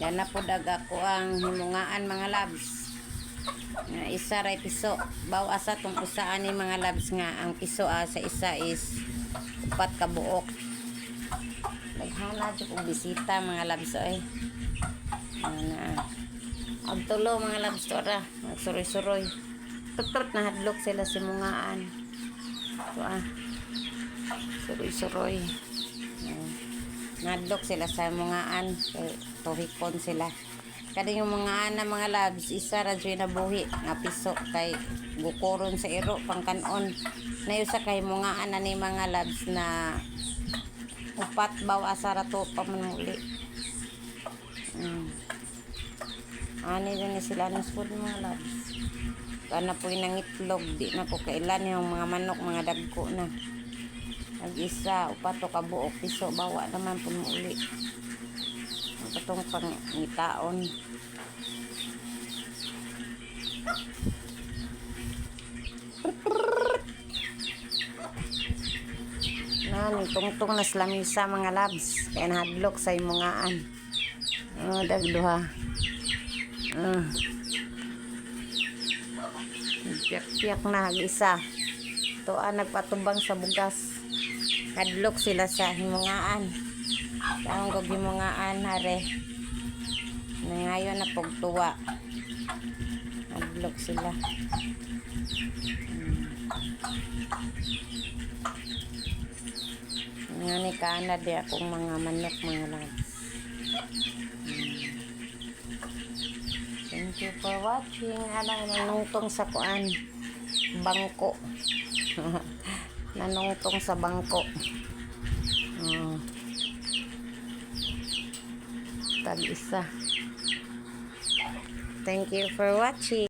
Yan na po daga ko ang himungaan mga labs. Isa ray piso. Bawas sa tong usaan ni mga labs nga ang piso sa isa is 4 ka buok. Naghana jud og bisita mga labs ay. Ang tulo mga labs to ra, magsuroy-suroy. Tutrot na hadlok sila si mungaan. So suroy-suroy. Nadlok sila sa mungaan, tuhikon sila. Kani yung mga mga labs, isa ra dyan nabuhi nga piso kay gukuron sa iro pangkanon. Nayusa kay mungaan na ni mga labs na upat bawa asara to pamanuli. Ani din sila ng food mga labs. Kana po yung itlog, di na ko kailan yung mga manok, mga dagko na. Nag-isa, upat o kabuok, piso, bawa naman po muli. Itong pangitaon. Nani, tungtong na slamisa mga labs. Kaya nahadlok sa imungaan. Dagduha. Piyak-piyak na isa. Ito nagpatubang sa bugas. Hadlok sila sa himungaan. Ang gog himungaan hare. Ngayon na pagtuwa. Hadlok sila. Ngayon ni kaana di akong mga manok mga labs. Thank you for watching. Nanungtong sa kuan. Bangko. Nanungtong sa bangko. Tag-isa. Thank you for watching.